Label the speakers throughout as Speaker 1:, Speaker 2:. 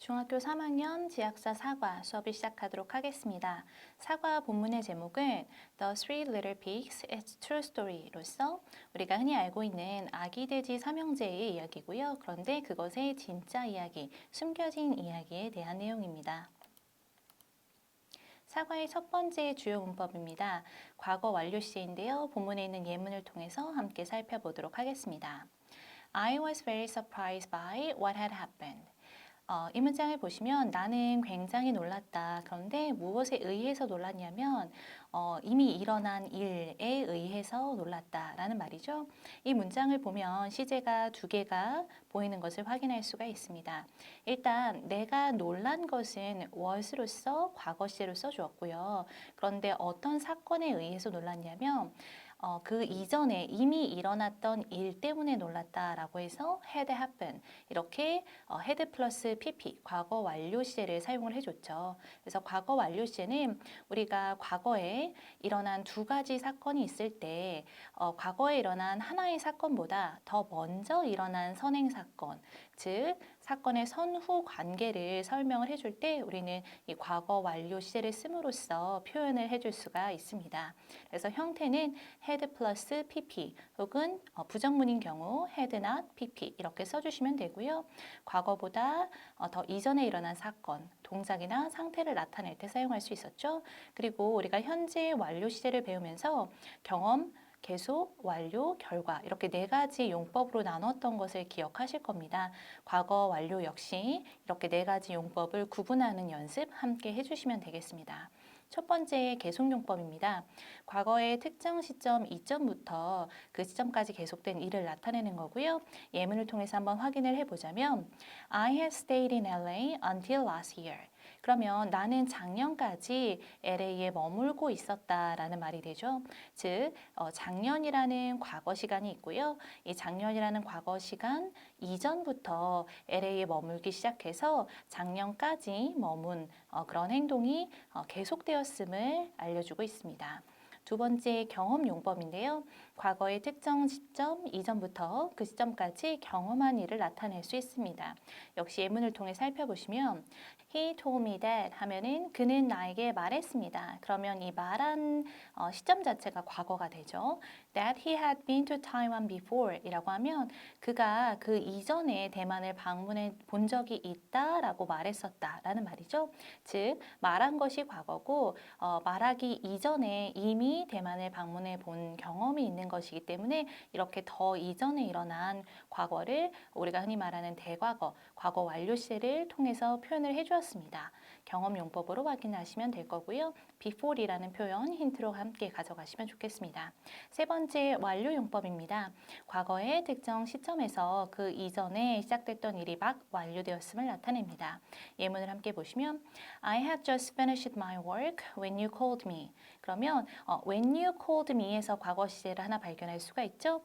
Speaker 1: 중학교 3학년 지학사 사과 수업을 시작하도록 하겠습니다. 사과 본문의 제목은 The Three Little Pigs, It's True Story로서 우리가 흔히 알고 있는 아기 돼지 삼형제의 이야기고요. 그런데 그것의 진짜 이야기, 숨겨진 이야기에 대한 내용입니다. 사과의 첫 번째 주요 문법입니다. 과거 완료 시제인데요. 본문에 있는 예문을 통해서 함께 살펴보도록 하겠습니다. I was very surprised by what had happened. 이 문장을 보시면 나는 굉장히 놀랐다. 그런데 무엇에 의해서 놀랐냐면 이미 일어난 일에 의해서 놀랐다라는 말이죠. 이 문장을 보면 시제가 두 개가 보이는 것을 확인할 수가 있습니다. 일단 내가 놀란 것은 was로서 과거 시제로 써주었고요. 그런데 어떤 사건에 의해서 놀랐냐면 그 이전에 이미 일어났던 일 때문에 놀랐다라고 해서 had happened 이렇게 had 플러스 pp 과거 완료 시제를 사용을 해줬죠. 그래서 과거 완료 시제는 우리가 과거에 일어난 두 가지 사건이 있을 때 과거에 일어난 하나의 사건보다 더 먼저 일어난 선행 사건, 즉 사건의 선후 관계를 설명을 해줄 때 우리는 이 과거 완료 시제를 씀으로써 표현을 해줄 수가 있습니다. 그래서 형태는 had 플러스 pp 혹은 부정문인 경우 had not pp 이렇게 써주시면 되고요. 과거보다 더 이전에 일어난 사건, 동작이나 상태를 나타낼 때 사용할 수 있었죠. 그리고 우리가 현재 완료 시제를 배우면서 경험, 계속, 완료, 결과 이렇게 네 가지 용법으로 나눴던 것을 기억하실 겁니다. 과거 완료 역시 이렇게 네 가지 용법을 구분하는 연습 함께 해주시면 되겠습니다. 첫 번째 계속용법입니다. 과거의 특정 시점 이전부터 그 시점까지 계속된 일을 나타내는 거고요. 예문을 통해서 한번 확인을 해보자면 I had stayed in LA until last year. 그러면 나는 작년까지 LA에 머물고 있었다라는 말이 되죠. 즉 작년이라는 과거 시간이 있고요. 이 작년이라는 과거 시간 이전부터 LA에 머물기 시작해서 작년까지 머문 그런 행동이 계속되었음을 알려주고 있습니다. 두 번째 경험 용법인데요. 과거의 특정 시점 이전부터 그 시점까지 경험한 일을 나타낼 수 있습니다. 역시 예문을 통해 살펴보시면 He told me that 하면은 그는 나에게 말했습니다. 그러면 이 말한 시점 자체가 과거가 되죠. That he had been to Taiwan before 이라고 하면 그가 그 이전에 대만을 방문해 본 적이 있다라고 말했었다라는 말이죠. 즉 말한 것이 과거고 말하기 이전에 이미 대만을 방문해 본 경험이 있는 것이기 때문에 이렇게 더 이전에 일어난 과거를 우리가 흔히 말하는 대과거, 과거 완료 시제를 통해서 표현을 해주었습니다. 경험 용법으로 확인하시면 될 거고요. before이라는 표현 힌트로 함께 가져가시면 좋겠습니다. 세 번째 완료 용법입니다. 과거의 특정 시점에서 그 이전에 시작됐던 일이 막 완료되었음을 나타냅니다. 예문을 함께 보시면 I had just finished my work when you called me. 그러면 when you called me에서 과거 시제를 하나 발견할 수가 있죠.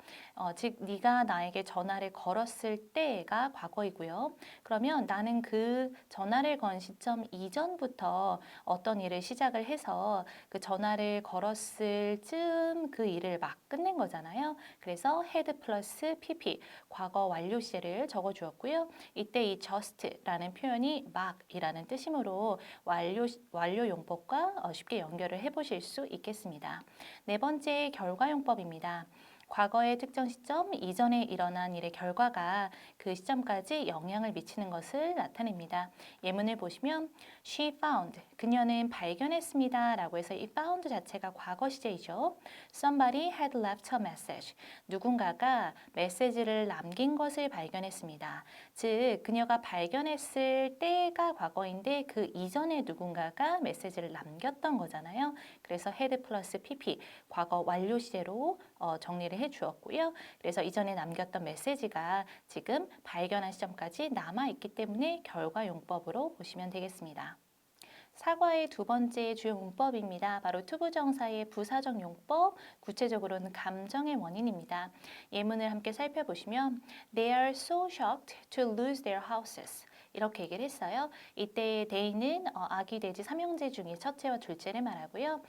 Speaker 1: 즉 네가 나에게 전화를 걸었을 때가 과거이고요. 그러면 나는 그 전화를 건 시점 이전부터 어떤 일을 시작을 해서 그 전화를 걸었을 즈음 그 일을 막 끝낸 거잖아요. 그래서 had 플러스 pp 과거 완료 시제를 적어주었고요. 이때 이 just라는 표현이 막이라는 뜻이므로 완료 용법과 쉽게 연결을 해보실 수 있겠습니다. 네 번째 결과용법입니다. 과거의 특정 시점 이전에 일어난 일의 결과가 그 시점까지 영향을 미치는 것을 나타냅니다. 예문을 보시면 She found, 그녀는 발견했습니다 라고 해서 이 found 자체가 과거 시제이죠. Somebody had left a message, 누군가가 메시지를 남긴 것을 발견했습니다. 즉 그녀가 발견했을 때가 과거인데 그 이전에 누군가가 메시지를 남겼던 거잖아요. 그래서 had 플러스 pp 과거 완료 시제로 정리를 해 주었고요. 그래서 이전에 남겼던 메시지가 지금 발견한 시점까지 남아있기 때문에 결과 용법으로 보시면 되겠습니다. 사과의 두 번째 주요 문법입니다. 바로 투부정사의 부사적 용법, 구체적으로는 감정의 원인입니다. 예문을 함께 살펴보시면 They are so shocked to lose their houses. 이렇게 얘기를 했어요. 이때 they는 아기 돼지 삼형제 중에 첫째와 둘째를 말하고요.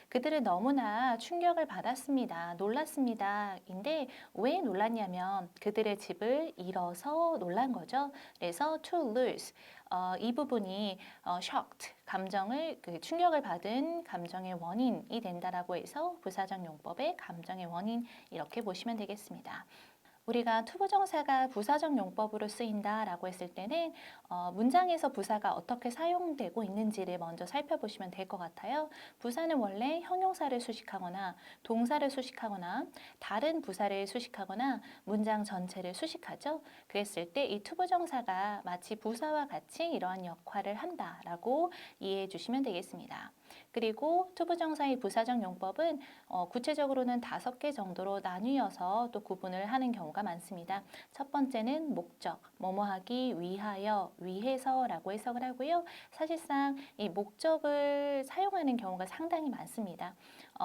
Speaker 1: 그들은 너무나 충격을 받았습니다. 놀랐습니다. 인데 왜 놀랐냐면 그들의 집을 잃어서 놀란 거죠. 그래서 to lose 이 부분이 shocked 감정을 충격을 받은 감정의 원인이 된다라고 해서 부사적 용법의 감정의 원인 이렇게 보시면 되겠습니다. 우리가 투부정사가 부사적 용법으로 쓰인다라고 했을 때는 문장에서 부사가 어떻게 사용되고 있는지를 먼저 살펴보시면 될 것 같아요. 부사는 원래 형용사를 수식하거나 동사를 수식하거나 다른 부사를 수식하거나 문장 전체를 수식하죠. 그랬을 때 이 투부정사가 마치 부사와 같이 이러한 역할을 한다라고 이해해 주시면 되겠습니다. 그리고 투부정사의 부사적 용법은 구체적으로는 5개 정도로 나뉘어서 또 구분을 하는 경우가 많습니다. 첫 번째는 목적, 뭐뭐하기 위하여, 위해서라고 해석을 하고요. 사실상 이 목적을 사용하는 경우가 상당히 많습니다.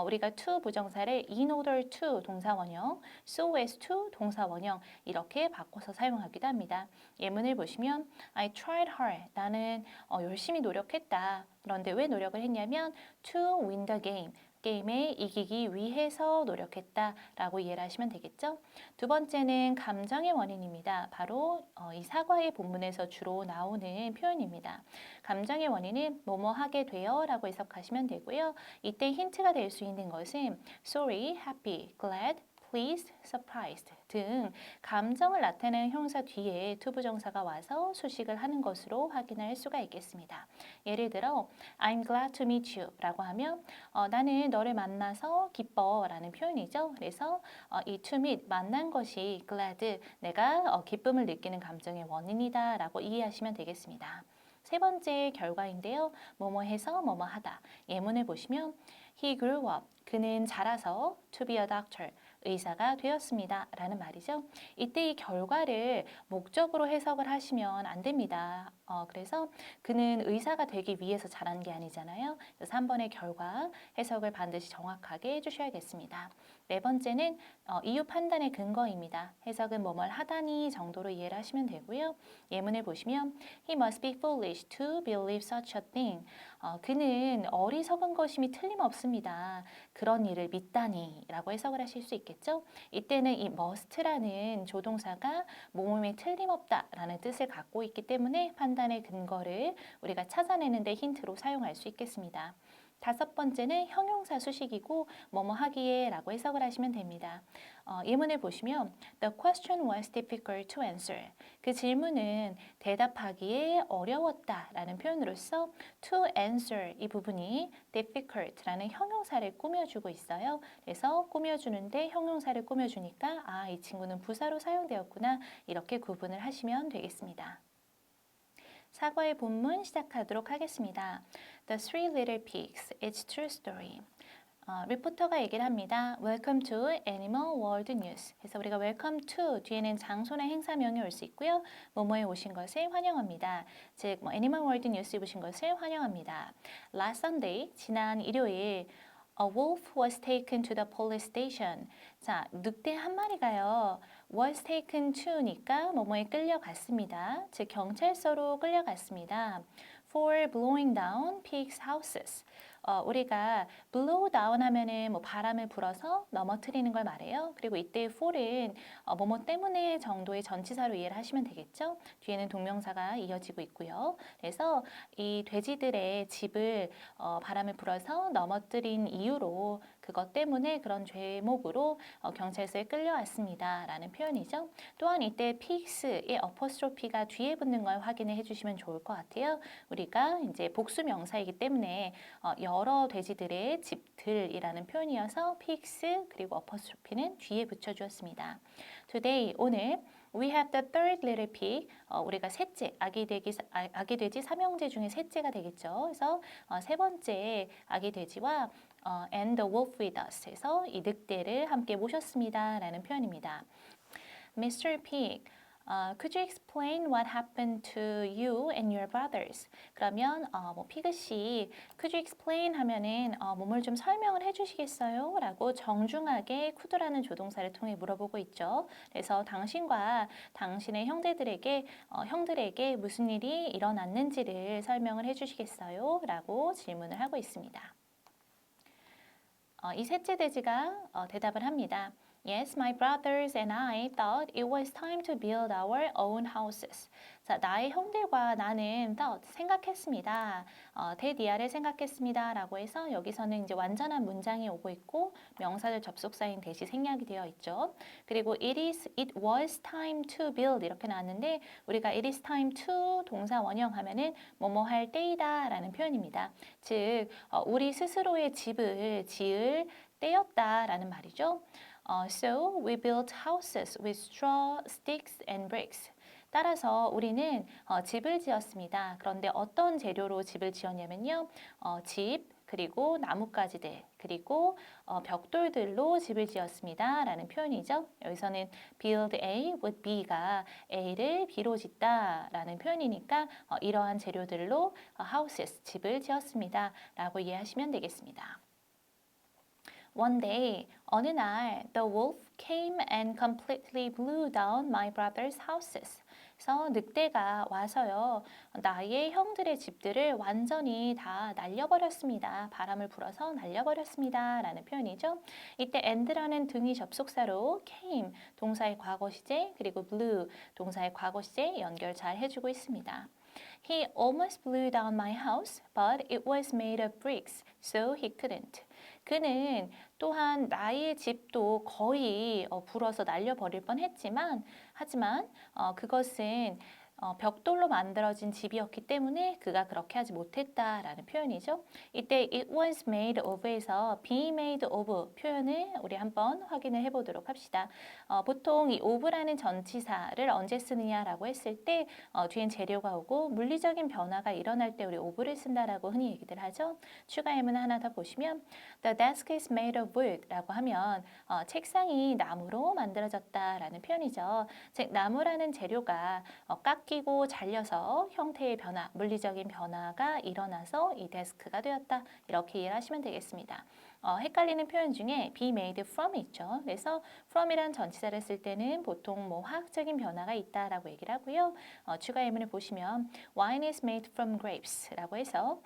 Speaker 1: 우리가 to 부정사를 in order to 동사 원형, so as to 동사 원형 이렇게 바꿔서 사용하기도 합니다. 예문을 보시면 I tried hard. 나는 열심히 노력했다. 그런데 왜 노력을 했냐면 to win the game. 게임에 이기기 위해서 노력했다라고 이해를 하시면 되겠죠. 두 번째는 감정의 원인입니다. 바로 이 사과의 본문에서 주로 나오는 표현입니다. 감정의 원인은 뭐뭐 하게 되어라고 해석하시면 되고요. 이때 힌트가 될 수 있는 것은 sorry, happy, glad, pleased, surprised 등 감정을 나타내는 형사 뒤에 투부정사가 와서 수식을 하는 것으로 확인할 수가 있겠습니다. 예를 들어 I'm glad to meet you 라고 하면 나는 너를 만나서 기뻐 라는 표현이죠. 그래서 이 to meet 만난 것이 glad 내가 기쁨을 느끼는 감정의 원인이다 라고 이해하시면 되겠습니다. 세 번째 결과인데요. 뭐뭐 해서 뭐뭐 하다. 예문을 보시면 He grew up. 그는 자라서 to be a doctor. 의사가 되었습니다. 라는 말이죠. 이때 이 결과를 목적으로 해석을 하시면 안 됩니다. 그래서 그는 의사가 되기 위해서 자란 게 아니잖아요. 그래서 3번의 결과 해석을 반드시 정확하게 해주셔야겠습니다. 네 번째는 이유 판단의 근거입니다. 해석은 뭐뭘 하다니 정도로 이해를 하시면 되고요. 예문을 보시면 He must be foolish to believe such a thing. 그는 어리석은 것임이 틀림없습니다. 그런 일을 믿다니 라고 해석을 하실 수 있겠죠. 이때는 이 must라는 조동사가 모음에 틀림없다 라는 뜻을 갖고 있기 때문에 판단의 근거를 우리가 찾아내는데 힌트로 사용할 수 있겠습니다. 다섯 번째는 형용사 수식이고 뭐뭐 하기에 라고 해석을 하시면 됩니다. 예문을 보시면 The question was difficult to answer. 그 질문은 대답하기에 어려웠다 라는 표현으로서 to answer 이 부분이 difficult 라는 형용사를 꾸며주고 있어요. 그래서 꾸며주는데 형용사를 꾸며주니까 이 친구는 부사로 사용되었구나 이렇게 구분을 하시면 되겠습니다. 사과의 본문 시작하도록 하겠습니다. The Three Little Pigs, It's True Story. 리포터가 얘기를 합니다. Welcome to Animal World News. 그래서 우리가 welcome to 뒤에는 장소나 행사명이 올 수 있고요. 뭐뭐에 오신 것을 환영합니다. 즉, Animal World News에 오신 것을 환영합니다. Last Sunday, 지난 일요일 A wolf was taken to the police station. 자, 늑대 한 마리가요. was taken to니까 뭐뭐에 끌려갔습니다. 즉 경찰서로 끌려갔습니다. For blowing down pigs' houses. 우리가 blow down 하면은 바람을 불어서 넘어뜨리는 걸 말해요. 그리고 이때 for은 뭐뭐 때문에 정도의 전치사로 이해를 하시면 되겠죠. 뒤에는 동명사가 이어지고 있고요. 그래서 이 돼지들의 집을 바람을 불어서 넘어뜨린 이유로 그것 때문에 그런 죄목으로 경찰서에 끌려왔습니다. 라는 표현이죠. 또한 이때 pigs의 어퍼스트로피가 뒤에 붙는 걸 확인해 주시면 좋을 것 같아요. 우리가 이제 복수 명사이기 때문에 여러 돼지들의 집들이라는 표현이어서 pigs 그리고 어퍼스트로피는 뒤에 붙여주었습니다. Today, 오늘 We have the third little pig. 우리가 셋째, 아기 돼지 삼형제 중에 셋째가 되겠죠. 그래서 세 번째 아기 돼지와 and the wolf with us 해서 이 늑대를 함께 모셨습니다. 라는 표현입니다. Mr. Pig, Could you explain what happened to you and your brothers? 그러면 피그 씨, could you explain 하면은 뭐뭘 좀 설명을 해주시겠어요? 라고 정중하게 could라는 조동사를 통해 물어보고 있죠. 그래서 당신과 당신의 형들에게 무슨 일이 일어났는지를 설명을 해주시겠어요? 라고 질문을 하고 있습니다. 이 셋째 돼지가 대답을 합니다. Yes, my brothers and I thought it was time to build our own houses. 자, 나의 형들과 나는 thought, 생각했습니다. 대디아를 생각했습니다. 라고 해서 여기서는 이제 완전한 문장이 오고 있고 명사절 접속사인 대시 생략이 되어 있죠. 그리고 it was time to build 이렇게 나왔는데 우리가 it is time to 동사 원형 하면은 뭐뭐 할 때이다 라는 표현입니다. 즉, 우리 스스로의 집을 지을 때였다라는 말이죠. So we built houses with straw, sticks, and bricks. 따라서 우리는 집을 지었습니다. 그런데 어떤 재료로 집을 지었냐면요. 집, 그리고 나뭇가지들, 그리고 벽돌들로 집을 지었습니다. 라는 표현이죠. 여기서는 build A with B가 A를 B로 짓다 라는 표현이니까 이러한 재료들로 houses, 집을 지었습니다. 라고 이해하시면 되겠습니다. One day, 어느 날, the wolf came and completely blew down my brother's houses. 그래서 늑대가 와서요, 나의 형들의 집들을 완전히 다 날려버렸습니다. 바람을 불어서 날려버렸습니다. 라는 표현이죠. 이때 and라는 등위 접속사로 came, 동사의 과거 시제, 그리고 blew, 동사의 과거 시제 연결 잘 해주고 있습니다. He almost blew down my house, but it was made of bricks, so he couldn't. 그는 또한 나의 집도 거의 불어서 날려버릴 뻔했지만 하지만 그것은 벽돌로 만들어진 집이었기 때문에 그가 그렇게 하지 못했다라는 표현이죠. 이때 it was made of에서 be made of 표현을 우리 한번 확인을 해보도록 합시다. 보통 이 of라는 전치사를 언제 쓰느냐라고 했을 때 뒤엔 재료가 오고 물리적인 변화가 일어날 때 우리 of를 쓴다라고 흔히 얘기들 하죠. 추가 예문 하나 더 보시면 The desk is made of wood라고 하면 책상이 나무로 만들어졌다라는 표현이죠. 즉 나무라는 재료가 깎이고 잘려서 형태의 변화, 물리적인 변화가 일어나서 이 데스크가 되었다. 이렇게 이해를 하시면 되겠습니다. 헷갈리는 표현 중에 be made from 있죠. 그래서 from이란 전치사를 쓸 때는 보통 뭐 화학적인 변화가 있다라고 얘기를 하고요. 추가 예문을 보시면 wine is made from grapes라고 해서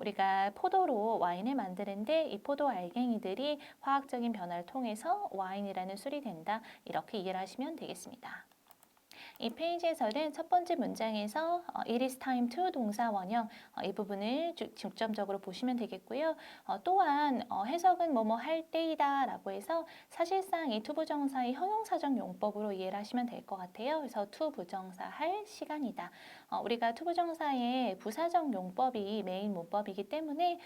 Speaker 1: 우리가 포도로 와인을 만드는데 이 포도 알갱이들이 화학적인 변화를 통해서 와인이라는 술이 된다. 이렇게 이해를 하시면 되겠습니다. 이 페이지에서는 첫 번째 문장에서 it is time to 동사 원형 이 부분을 중점적으로 보시면 되겠고요. 또한 해석은 뭐뭐 할 때이다 라고 해서 사실상 이 투부정사의 형용사적 용법으로 이해를 하시면 될 것 같아요. 그래서 투부정사 할 시간이다. 우리가 투부정사의 부사적 용법이 메인 문법이기 때문에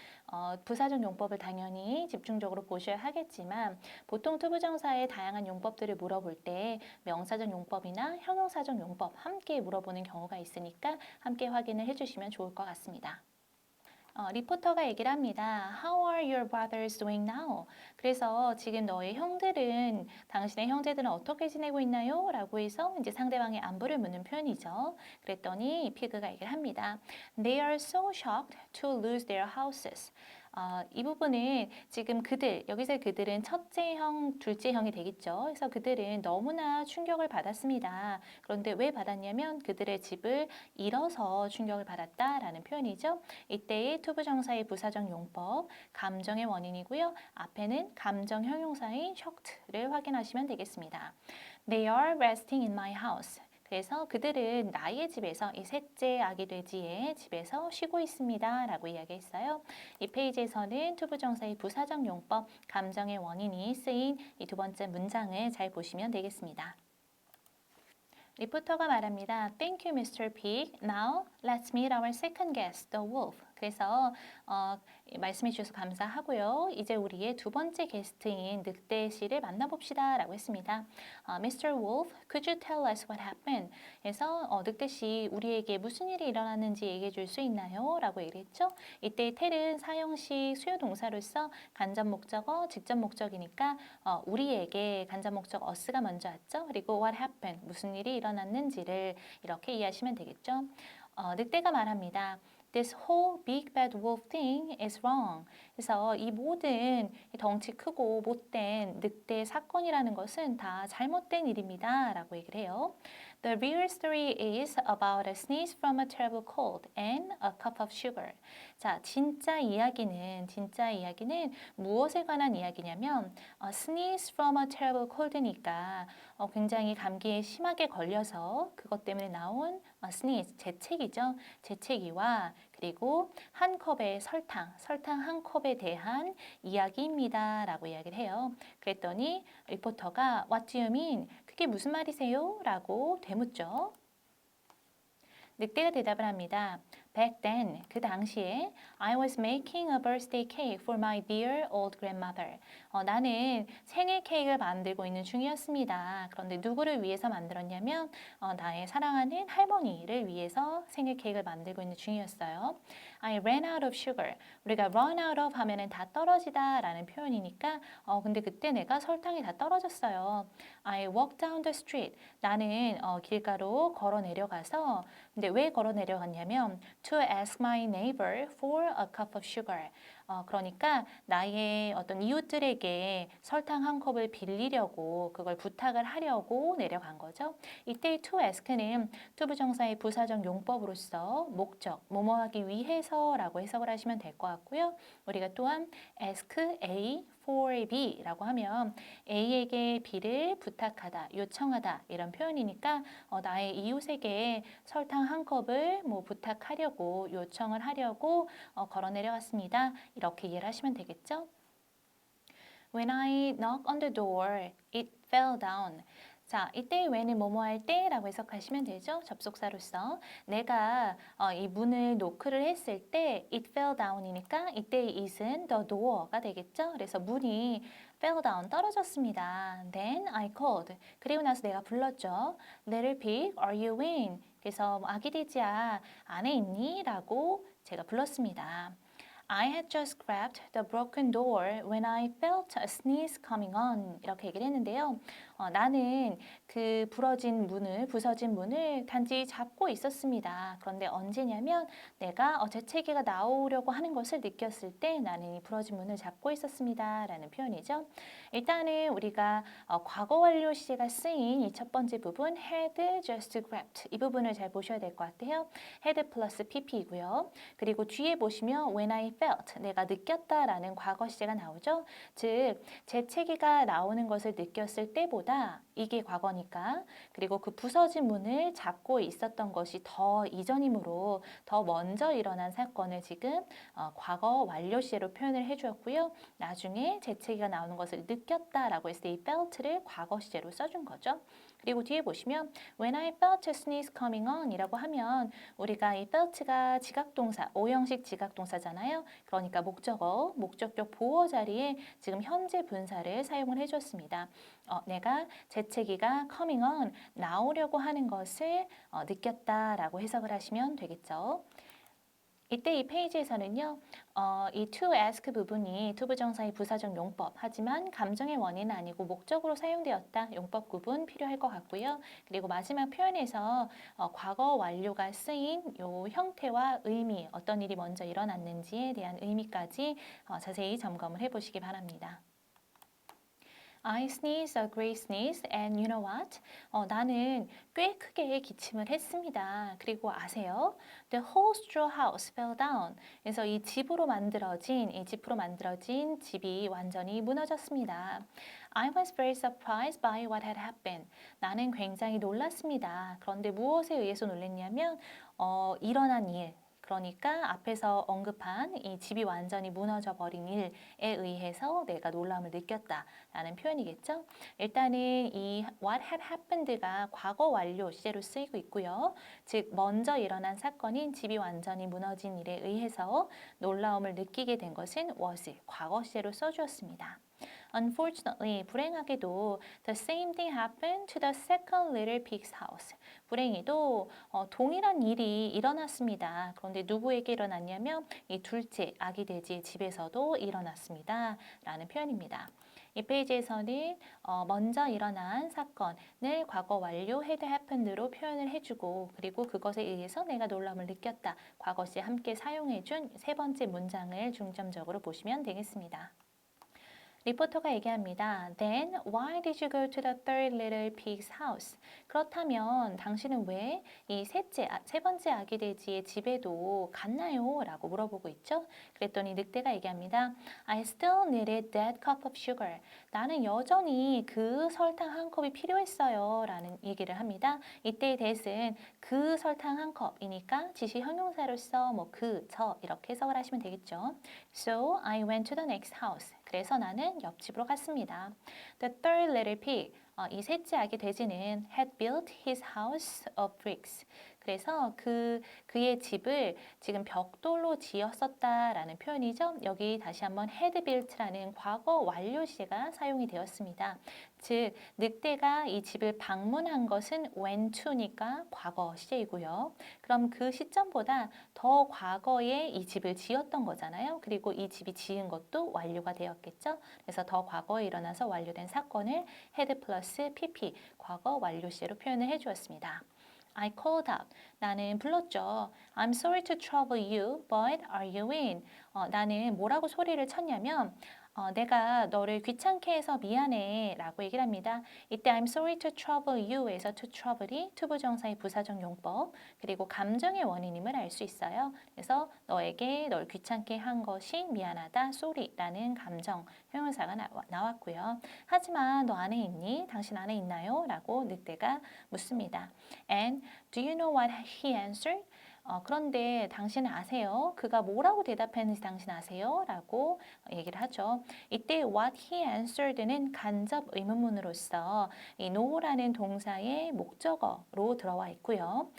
Speaker 1: 부사적 용법을 당연히 집중적으로 보셔야 하겠지만 보통 투부정사의 다양한 용법들을 물어볼 때 명사적 용법이나 형용사적 용법 함께 물어보는 경우가 있으니까 함께 확인을 해주시면 좋을 것 같습니다. 리포터가 얘기를 합니다. How are your brothers doing now? 그래서 지금 너의 형들은 당신의 형제들은 어떻게 지내고 있나요? 라고 해서 이제 상대방의 안부를 묻는 표현이죠. 그랬더니 피그가 얘기를 합니다. They are so shocked to lose their houses. 이 부분은 지금 여기서 그들은 첫째 형, 둘째 형이 되겠죠. 그래서 그들은 너무나 충격을 받았습니다. 그런데 왜 받았냐면 그들의 집을 잃어서 충격을 받았다라는 표현이죠. 이때의 투부정사의 부사적 용법, 감정의 원인이고요. 앞에는 감정 형용사인 shocked를 확인하시면 되겠습니다. They are resting in my house. 그래서 그들은 나의 집에서 이 셋째 아기 돼지의 집에서 쉬고 있습니다. 라고 이야기했어요. 이 페이지에서는 투부정사의 부사적 용법, 감정의 원인이 쓰인 이 두 번째 문장을 잘 보시면 되겠습니다. 리포터가 말합니다. Thank you, Mr. Pig. Now, let's meet our second guest, the wolf. 그래서 말씀해 주셔서 감사하고요. 이제 우리의 두 번째 게스트인 늑대 씨를 만나봅시다 라고 했습니다. Mr. Wolf, could you tell us what happened? 그래서 늑대 씨 우리에게 무슨 일이 일어났는지 얘기해 줄 수 있나요? 라고 얘기를 했죠. 이때 tell은 사형식 수요 동사로서 간접 목적어, 직접 목적이니까 우리에게 간접 목적 us가 먼저 왔죠. 그리고 what happened, 무슨 일이 일어났는지를 이렇게 이해하시면 되겠죠. 늑대가 말합니다. This whole big bad wolf thing is wrong. 그래서 이 모든 덩치 크고 못된 늑대 사건이라는 것은 다 잘못된 일입니다. 라고 얘기를 해요. The real story is about a sneeze from a terrible cold and a cup of sugar. 자, 진짜 이야기는 무엇에 관한 이야기냐면 sneeze from a terrible cold니까 굉장히 감기에 심하게 걸려서 그것 때문에 나온 sneeze, 재채기죠. 재채기와 그리고 한 컵의 설탕 한 컵에 대한 이야기입니다. 라고 이야기를 해요. 그랬더니 리포터가 What do you mean? 그게 무슨 말이세요? 라고 되묻죠. 늑대가 대답을 합니다. Back then, 그 당시에 I was making a birthday cake for my dear old grandmother. 나는 생일 케이크를 만들고 있는 중이었습니다. 그런데 누구를 위해서 만들었냐면 나의 사랑하는 할머니를 위해서 생일 케이크를 만들고 있는 중이었어요. I ran out of sugar. 우리가 run out of 하면은 다 떨어지다 라는 표현이니까 근데 그때 내가 설탕이 다 떨어졌어요. I walked down the street. 나는 길가로 걸어 내려가서 근데 왜 걸어 내려갔냐면 to ask my neighbor for a cup of sugar. 그러니까 나의 어떤 이웃들에게 설탕 한 컵을 빌리려고 그걸 부탁을 하려고 내려간 거죠. 이때 to ask는 투부정사의 부사적 용법으로서 목적, 뭐뭐 하기 위해서라고 해석을 하시면 될 것 같고요. 우리가 또한 ask A for B라고 하면 A에게 B를 부탁하다, 요청하다 이런 표현이니까 나의 이웃에게 설탕 한 컵을 뭐 부탁하려고 요청을 하려고 걸어 내려왔습니다. 이렇게 이해를 하시면 되겠죠? When I knock on the door, it fell down. 자, 이때 when은 뭐뭐 할 때라고 해석하시면 되죠. 접속사로서 내가 이 문을 노크를 했을 때 it fell down이니까 이때 it은 the door가 되겠죠. 그래서 문이 fell down 떨어졌습니다. Then I called. 그리고 나서 내가 불렀죠. Little pig, are you in? 그래서 아기 돼지야 안에 있니? 라고 제가 불렀습니다. I had just grabbed the broken door when I felt a sneeze coming on. 이렇게 얘기를 했는데요. 나는 그 부서진 문을 단지 잡고 있었습니다. 그런데 언제냐면 내가 재채기가 나오려고 하는 것을 느꼈을 때 나는 이 부러진 문을 잡고 있었습니다. 라는 표현이죠. 일단은 우리가 과거 완료 시제가 쓰인 이 첫 번째 부분 had just grabbed 이 부분을 잘 보셔야 될 것 같아요. had 플러스 pp이고요. 그리고 뒤에 보시면 when I felt 내가 느꼈다라는 과거 시제가 나오죠. 즉 재채기가 나오는 것을 느꼈을 때보다 이게 과거니까 그리고 그 부서진 문을 잡고 있었던 것이 더 이전이므로 더 먼저 일어난 사건을 지금 과거 완료 시제로 표현을 해주었고요. 나중에 재채기가 나오는 것을 느꼈다라고 했을 때 이 felt를 과거 시제로 써준 거죠. 그리고 뒤에 보시면 when I felt a sneeze coming on 이라고 하면 우리가 이 felt가 지각동사, 오형식 지각동사잖아요. 그러니까 목적어, 목적격 보어 자리에 지금 현재 분사를 사용을 해줬습니다. 내가 재채기가 coming on, 나오려고 하는 것을 느꼈다라고 해석을 하시면 되겠죠. 이때 이 페이지에서는요, 이 to ask 부분이 투부정사의 부사적 용법, 하지만 감정의 원인은 아니고 목적으로 사용되었다. 용법 구분 필요할 것 같고요. 그리고 마지막 표현에서 과거 완료가 쓰인 요 형태와 의미, 어떤 일이 먼저 일어났는지에 대한 의미까지 자세히 점검을 해보시기 바랍니다. I sneezed a great sneeze and you know what? 나는 꽤 크게 기침을 했습니다. 그리고 아세요? The whole straw house fell down. 그래서 이 집으로 만들어진 집이 완전히 무너졌습니다. I was very surprised by what had happened. 나는 굉장히 놀랐습니다. 그런데 무엇에 의해서 놀랐냐면 일어난 일. 그러니까 앞에서 언급한 이 집이 완전히 무너져 버린 일에 의해서 내가 놀라움을 느꼈다라는 표현이겠죠. 일단은 이 what had happened가 과거 완료 시제로 쓰이고 있고요. 즉 먼저 일어난 사건인 집이 완전히 무너진 일에 의해서 놀라움을 느끼게 된 것은 was 과거 시제로 써주었습니다. Unfortunately, 불행하게도 the same thing happened to the second little pig's house. 불행히도 동일한 일이 일어났습니다. 그런데 누구에게 일어났냐면 이 둘째 아기 돼지의 집에서도 일어났습니다. 라는 표현입니다. 이 페이지에서는 먼저 일어난 사건을 과거 완료 had happened로 표현을 해주고 그리고 그것에 의해서 내가 놀람을 느꼈다. 과거 시에 함께 사용해준 세 번째 문장을 중점적으로 보시면 되겠습니다. 리포터가 얘기합니다. Then why did you go to the third little pig's house? 그렇다면 당신은 왜 이 세 번째 아기 돼지의 집에도 갔나요? 라고 물어보고 있죠. 그랬더니 늑대가 얘기합니다. I still needed that cup of sugar. 나는 여전히 그 설탕 한 컵이 필요했어요. 라는 얘기를 합니다. 이때의 that은 그 설탕 한 컵이니까 지시 형용사로서 뭐 그, 저 이렇게 해석을 하시면 되겠죠. So I went to the next house. 그래서 나는 옆집으로 갔습니다. The third little pig, 이 셋째 아기 돼지는 had built his house of bricks. 그래서 그의 집을 지금 벽돌로 지었었다라는 표현이죠. 여기 다시 한번 had built라는 과거 완료 시제가 사용이 되었습니다. 즉 늑대가 이 집을 방문한 것은 went to니까 과거 시제이고요. 그럼 그 시점보다 더 과거에 이 집을 지었던 거잖아요. 그리고 이 집이 지은 것도 완료가 되었겠죠. 그래서 더 과거에 일어나서 완료된 사건을 had 플러스 pp 과거 완료 시제로 표현을 해주었습니다. I called out. 나는 불렀죠. I'm sorry to trouble you, but are you in? 나는 뭐라고 소리를 쳤냐면 내가 너를 귀찮게 해서 미안해 라고 얘기를 합니다. 이때 I'm sorry to trouble you에서 to trouble이 투부정사의 부사적 용법 그리고 감정의 원인임을 알 수 있어요. 그래서 너에게 널 귀찮게 한 것이 미안하다 sorry라는 감정 형용사가 나왔고요. 하지만 너 안에 있니? 당신 안에 있나요? 라고 늑대가 묻습니다. And do you know what he answered? 그런데 당신은 아세요? 그가 뭐라고 대답했는지 당신 아세요? 라고 얘기를 하죠. 이때 what he answered는 간접 의문문으로서 이 know라는 동사의 목적어로 들어와 있고요.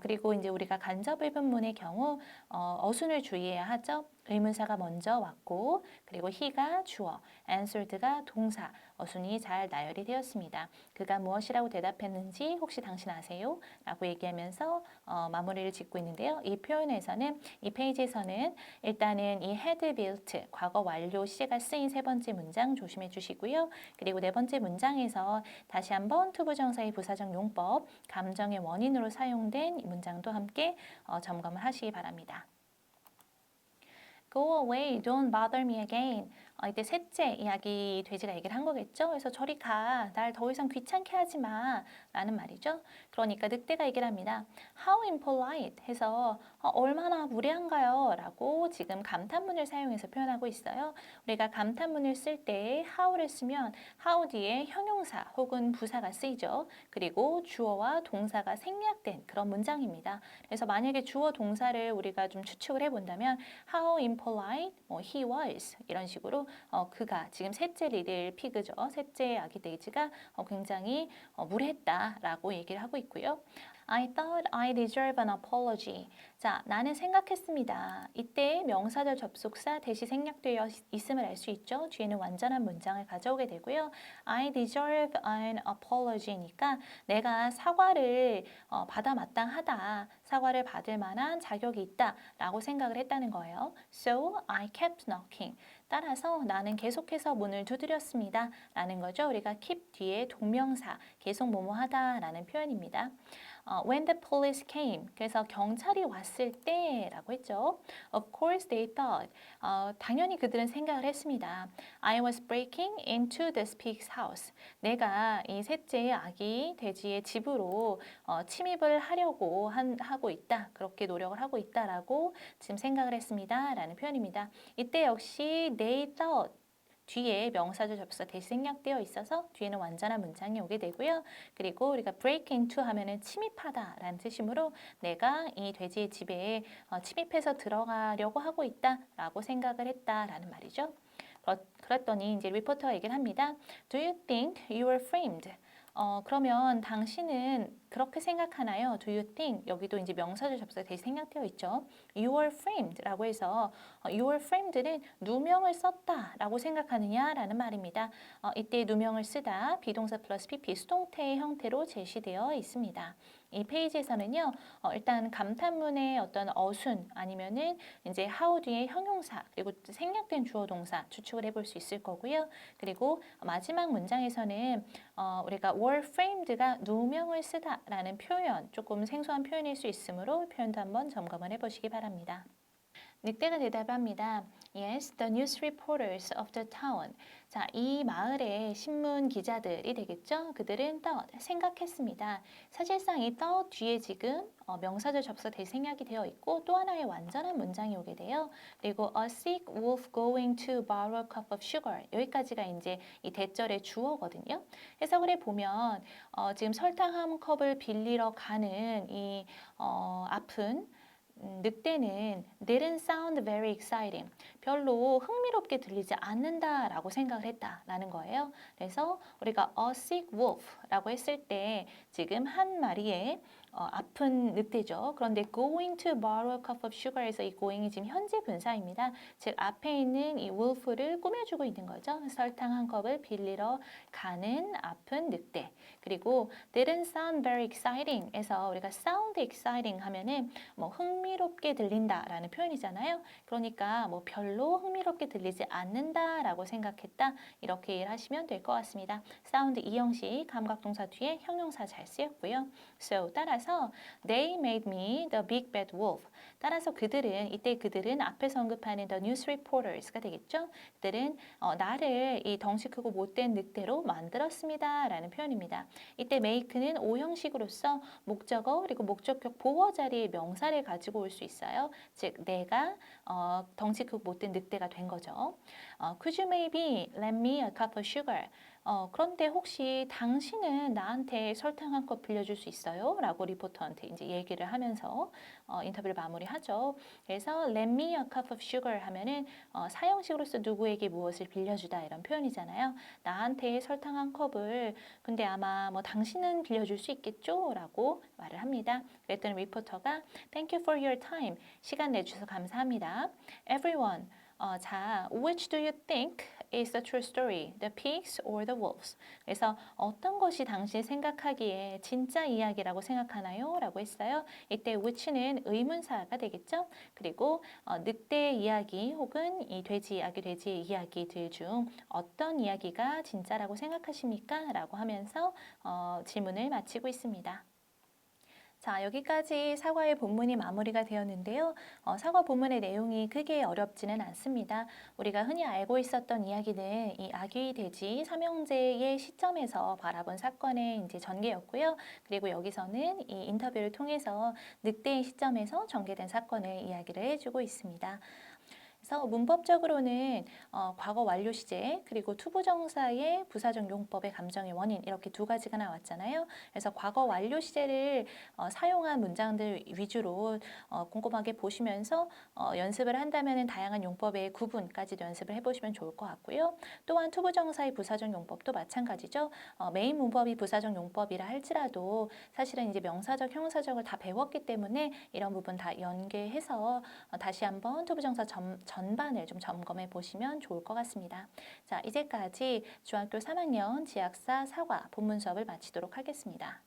Speaker 1: 그리고 이제 우리가 간접 의문문의 경우 어순을 주의해야 하죠. 의문사가 먼저 왔고 그리고 he가 주어, answered가 동사, 어순이 잘 나열이 되었습니다. 그가 무엇이라고 대답했는지 혹시 당신 아세요? 라고 얘기하면서 마무리를 짓고 있는데요. 이 표현에서는 이 페이지에서는 일단은 이 had built 과거 완료 시제가 쓰인 세 번째 문장 조심해 주시고요. 그리고 네 번째 문장에서 다시 한번 투부정사의 부사적 용법, 감정의 원인으로 사용된 이 문장도 함께 점검을 하시기 바랍니다. Go away, don't bother me again. 이때 셋째 이야기 돼지가 얘기를 한 거겠죠. 그래서 저리 가, 날 더 이상 귀찮게 하지 마 라는 말이죠. 그러니까 늑대가 얘기를 합니다. How impolite 해서 얼마나 무례한가요? 라고 지금 감탄문을 사용해서 표현하고 있어요. 우리가 감탄문을 쓸 때 how를 쓰면 how 뒤에 형용사 혹은 부사가 쓰이죠. 그리고 주어와 동사가 생략된 그런 문장입니다. 그래서 만약에 주어 동사를 우리가 좀 추측을 해본다면 how impolite, he was 이런 식으로 그가 지금 셋째 리들 피그죠. 셋째 아기 돼지가 굉장히 무례했다라고 얘기를 하고 있고요. I thought I deserve an apology. 자, 나는 생각했습니다. 이때 명사절 접속사 대시 생략되어 있음을 알 수 있죠. 뒤에는 완전한 문장을 가져오게 되고요. I deserve an apology니까 내가 사과를 받아 마땅하다. 사과를 받을 만한 자격이 있다라고 생각을 했다는 거예요. So I kept knocking. 따라서 나는 계속해서 문을 두드렸습니다. 라는 거죠. 우리가 keep 뒤에 동명사, 계속 뭐뭐 하다 라는 표현입니다. When the police came, 그래서 경찰이 왔을 때라고 했죠. Of course they thought, 당연히 그들은 생각을 했습니다. I was breaking into this pig's house. 내가 이 셋째 아기 돼지의 집으로 침입을 하려고 하고 있다. 그렇게 노력을 하고 있다라고 지금 생각을 했습니다. 라는 표현입니다. 이때 역시 they thought 뒤에 명사절 접수사 대시 생략되어 있어서 뒤에는 완전한 문장이 오게 되고요. 그리고 우리가 break into 하면은 침입하다라는 뜻이므로 내가 이 돼지의 집에 침입해서 들어가려고 하고 있다라고 생각을 했다라는 말이죠. 그랬더니 이제 리포터가 얘기를 합니다. Do you think you were framed? 그러면 당신은 그렇게 생각하나요? Do you think? 여기도 이제 명사절 접수가 대시 생략되어 있죠. You were framed라고 해서 you were framed는 누명을 썼다라고 생각하느냐라는 말입니다. 이때 누명을 쓰다 비동사 플러스 PP 수동태의 형태로 제시되어 있습니다. 이 페이지에서는요, 일단 감탄문의 어떤 어순 아니면은 이제 how 뒤에 형용사 그리고 생략된 주어 동사 추측을 해볼 수 있을 거고요. 그리고 마지막 문장에서는 우리가 were framed가 누명을 쓰다라는 표현 조금 생소한 표현일 수 있으므로 표현도 한번 점검을 해보시기 바랍니다. 늑대가 대답합니다. Yes, the news reporters of the town. 자, 이 마을의 신문 기자들이 되겠죠? 그들은 thought, 생각했습니다. 사실상 이 thought 뒤에 지금 명사절 접수 대시 생략이 되어 있고 또 하나의 완전한 문장이 오게 돼요. 그리고 a sick wolf going to borrow a cup of sugar. 여기까지가 이제 이 대절의 주어거든요. 해석을 해보면 지금 설탕 한 컵을 빌리러 가는 이 아픈 늑대는 didn't sound very exciting. 별로 흥미롭게 들리지 않는다라고 생각을 했다라는 거예요. 그래서 우리가 a sick wolf라고 했을 때 지금 한 마리의 아픈 늑대죠. 그런데 going to borrow a cup of sugar에서 이 going이 지금 현재 분사입니다. 즉 앞에 있는 이 wolf를 꾸며주고 있는 거죠. 설탕 한 컵을 빌리러 가는 아픈 늑대. 그리고 didn't sound very exciting에서 우리가 sound exciting 하면은 뭐 흥미롭게 들린다라는 표현이잖아요. 그러니까 뭐 별로 흥미롭게 들리지 않는다라고 생각했다. 이렇게 이해를 하시면 될 것 같습니다. sound 이 형식 감각동사 뒤에 형용사 잘 쓰였고요. So 따라서 they made me the big bad wolf. 따라서 이때 그들은 앞에서 언급하는 the news reporters가 되겠죠. 그들은 나를 이 덩치 크고 못된 늑대로 만들었습니다. 라는 표현입니다. 이때 make는 오형식으로서 목적어 그리고 목적격 보어 자리에 명사를 가지고 올 수 있어요. 즉 내가 덩치 크고 못된 늑대가 된 거죠. Could you maybe lend me a cup of sugar? 그런데 혹시 당신은 나한테 설탕 한 컵 빌려줄 수 있어요? 라고 리포터한테 이제 얘기를 하면서 인터뷰를 마무리하죠. 그래서 lend me a cup of sugar 하면은 사형식으로서 누구에게 무엇을 빌려주다 이런 표현이잖아요. 나한테 설탕 한 컵을 근데 아마 뭐 당신은 빌려줄 수 있겠죠? 라고 말을 합니다. 그랬더니 리포터가 Thank you for your time. 시간 내주셔서 감사합니다. Everyone. 자, which do you think is the true story? The pigs or the wolves? 그래서 어떤 것이 당신이 생각하기에 진짜 이야기라고 생각하나요? 라고 했어요. 이때 which는 의문사가 되겠죠? 그리고 늑대의 이야기 혹은 이 돼지 이야기, 돼지의 이야기들 중 어떤 이야기가 진짜라고 생각하십니까? 라고 하면서 질문을 마치고 있습니다. 자, 여기까지 사과의 본문이 마무리가 되었는데요. 사과 본문의 내용이 크게 어렵지는 않습니다. 우리가 흔히 알고 있었던 이야기는 이 아기 돼지 삼형제의 시점에서 바라본 사건의 이제 전개였고요. 그리고 여기서는 이 인터뷰를 통해서 늑대의 시점에서 전개된 사건을 이야기를 해주고 있습니다. 그래서 문법적으로는 과거 완료 시제 그리고 투부정사의 부사적 용법의 감정의 원인 이렇게 두 가지가 나왔잖아요. 그래서 과거 완료 시제를 사용한 문장들 위주로 꼼꼼하게 보시면서 연습을 한다면 다양한 용법의 구분까지도 연습을 해보시면 좋을 것 같고요. 또한 투부정사의 부사적 용법도 마찬가지죠. 메인 문법이 부사적 용법이라 할지라도 사실은 이제 명사적, 형용사적을 다 배웠기 때문에 이런 부분 다 연계해서 다시 한번 투부정사 전반을 좀 점검해 보시면 좋을 것 같습니다. 자, 이제까지 중학교 3학년 지학사 사과 본문 수업을 마치도록 하겠습니다.